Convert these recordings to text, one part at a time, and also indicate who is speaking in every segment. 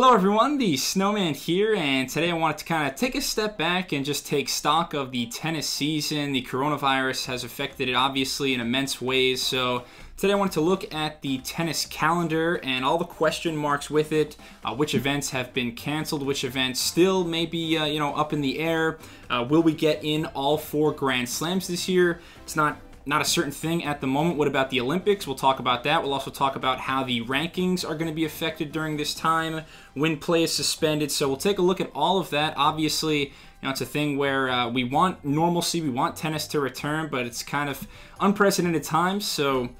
Speaker 1: Hello everyone, the Snowman here, and today I wanted to kind of take a step back and just take stock of the tennis season. The coronavirus has affected it obviously in immense ways, so today I wanted to look at the tennis calendar and all the question marks with it, which events have been canceled, which events still may be up in the air. Will we get in all 4 Grand Slams this year? It's not a certain thing at the moment. What about the Olympics? We'll talk about that. We'll also talk about how the rankings are going to be affected during this time when play is suspended. So we'll take a look at all of that. Obviously, it's a thing where we want normalcy, we want tennis to return, but it's kind of unprecedented times. So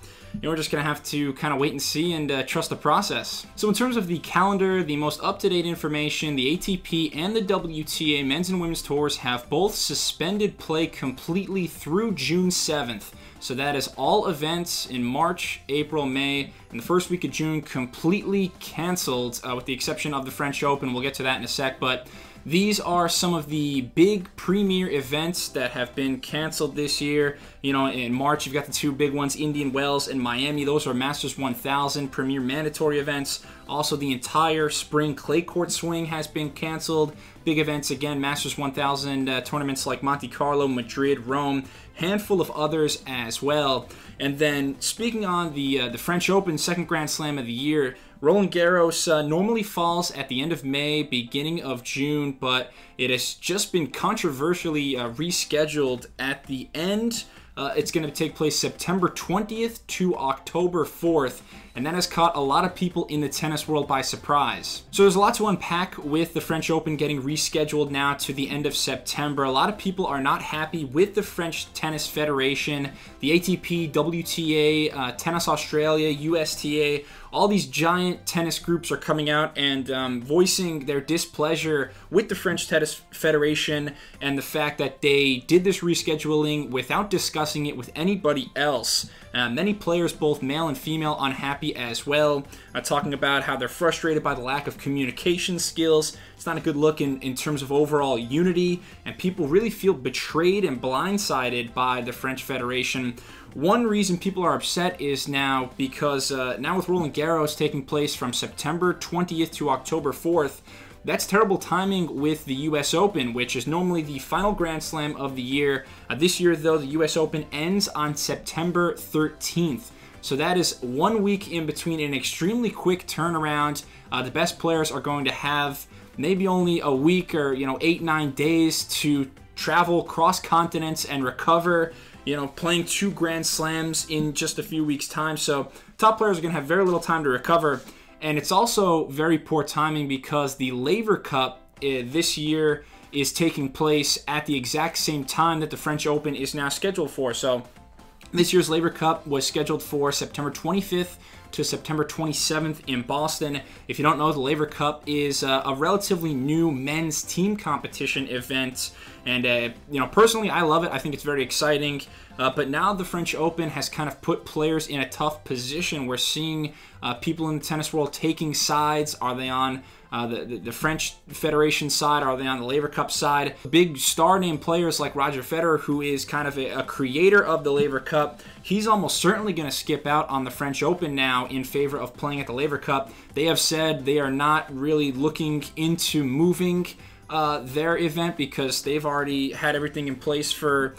Speaker 1: we're just going to have to kind of wait and see and trust the process. So in terms of the calendar, the most up-to-date information, the ATP and the WTA men's and women's tours have both suspended play completely through June 7th. So that is all events in March, April, May, and the first week of June completely canceled, with the exception of the French Open. We'll get to that in a sec, but these are some of the big premier events that have been canceled this year. In March, you've got the 2 big ones, Indian Wells and Miami. Those are Masters 1000 premier mandatory events. Also, the entire spring clay court swing has been canceled. Big events, again, Masters 1000 tournaments like Monte Carlo, Madrid, Rome, handful of others as well. And then, speaking on the French Open, second Grand Slam of the year, Roland Garros normally falls at the end of May, beginning of June, but it has just been controversially rescheduled at the end. It's going to take place September 20th to October 4th, and that has caught a lot of people in the tennis world by surprise. So there's a lot to unpack with the French Open getting rescheduled now to the end of September. A lot of people are not happy with the French Tennis Federation, the ATP, WTA, Tennis Australia, USTA. All these giant tennis groups are coming out and voicing their displeasure with the French Tennis Federation and the fact that they did this rescheduling without discussing it with anybody else. Many players, both male and female, unhappy as well, talking about how they're frustrated by the lack of communication skills. It's not a good look in terms of overall unity, and people really feel betrayed and blindsided by the French Federation. One reason people are upset is now because now with Roland Garros taking place from September 20th to October 4th, that's terrible timing with the US Open, which is normally the final Grand Slam of the year. This year, though, the US Open ends on September 13th. So that is 1 week in between, an extremely quick turnaround. The best players are going to have maybe only a week or 8-9 days to travel cross continents and recover. Playing 2 Grand Slams in just a few weeks' time. So top players are going to have very little time to recover. And it's also very poor timing because the Laver Cup this year is taking place at the exact same time that the French Open is now scheduled for. So this year's Laver Cup was scheduled for September 25th to September 27th in Boston. If you don't know, the Laver Cup is a relatively new men's team competition event. And, personally, I love it. I think it's very exciting. But now the French Open has kind of put players in a tough position. We're seeing people in the tennis world taking sides. Are they on the French Federation side? Are they on the Laver Cup side? Big star-name players like Roger Federer, who is kind of a creator of the Laver Cup, he's almost certainly going to skip out on the French Open now in favor of playing at the Laver Cup. They have said they are not really looking into moving their event because they've already had everything in place for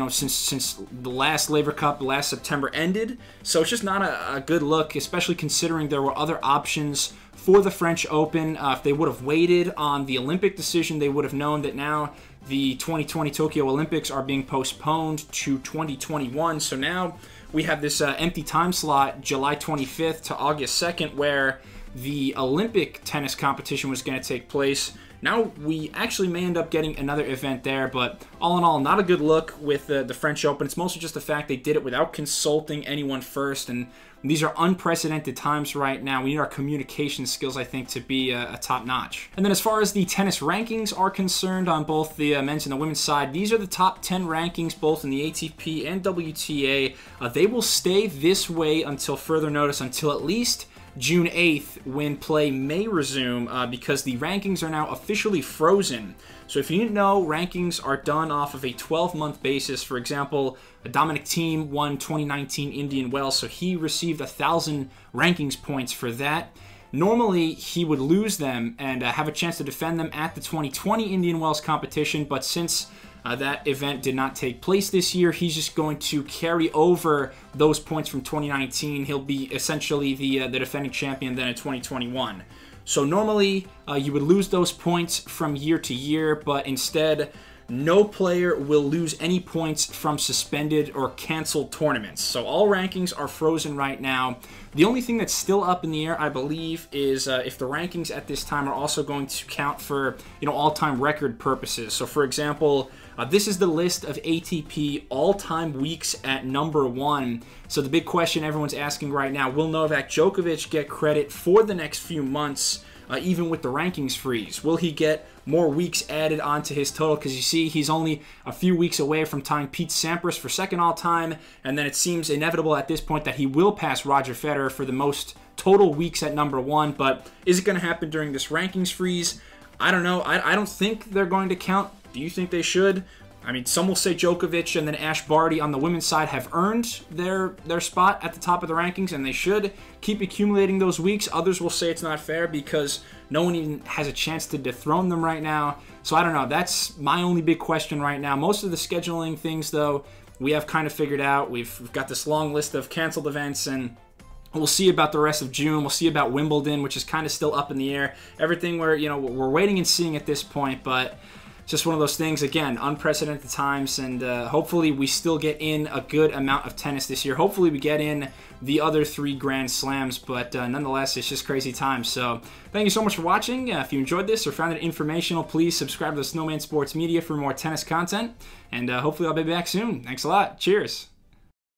Speaker 1: since the last Laver Cup last September ended. So it's just not a good look, especially considering there were other options for the French Open. If they would have waited on the Olympic decision, they would have known that now the 2020 Tokyo Olympics are being postponed to 2021. So now we have this empty time slot, July 25th to August 2nd, where the Olympic tennis competition was going to take place. Now we actually may end up getting another event there, but all in all, not a good look with the French Open. It's mostly just the fact they did it without consulting anyone first, and these are unprecedented times right now. We need our communication skills, I think, to be a top-notch. And then as far as the tennis rankings are concerned on both the men's and the women's side, these are the top 10 rankings both in the ATP and WTA. They will stay this way until further notice, until at least June 8th, when play may resume, because the rankings are now officially frozen. So if you didn't know, rankings are done off of a 12-month basis. For example, Dominic Thiem won 2019 Indian Wells, so he received 1,000 rankings points for that. Normally, he would lose them and have a chance to defend them at the 2020 Indian Wells competition, but since that event did not take place this year, he's just going to carry over those points from 2019. He'll be essentially the defending champion then in 2021. So normally, you would lose those points from year to year, but instead, no player will lose any points from suspended or canceled tournaments. So all rankings are frozen right now. The only thing that's still up in the air, I believe, is if the rankings at this time are also going to count for, all-time record purposes. So for example, this is the list of ATP all-time weeks at number 1. So the big question everyone's asking right now, will Novak Djokovic get credit for the next few months, even with the rankings freeze? Will he get more weeks added onto his total? Because you see, he's only a few weeks away from tying Pete Sampras for second all-time, and then it seems inevitable at this point that he will pass Roger Federer for the most total weeks at number 1. But is it going to happen during this rankings freeze? I don't know. I don't think they're going to count. Do you think they should? I mean, some will say Djokovic and then Ash Barty on the women's side have earned their spot at the top of the rankings, and they should keep accumulating those weeks. Others will say it's not fair because no one even has a chance to dethrone them right now. So I don't know. That's my only big question right now. Most of the scheduling things, though, we have kind of figured out. We've got this long list of canceled events, and we'll see about the rest of June. We'll see about Wimbledon, which is kind of still up in the air. Everything we're waiting and seeing at this point, but just one of those things, again, unprecedented times, and hopefully we still get in a good amount of tennis this year. Hopefully we get in the other 3 Grand Slams, but nonetheless, it's just crazy times. So thank you so much for watching. If you enjoyed this or found it informational, please subscribe to the Snowman Sports Media for more tennis content, and hopefully I'll be back soon. Thanks a lot. Cheers.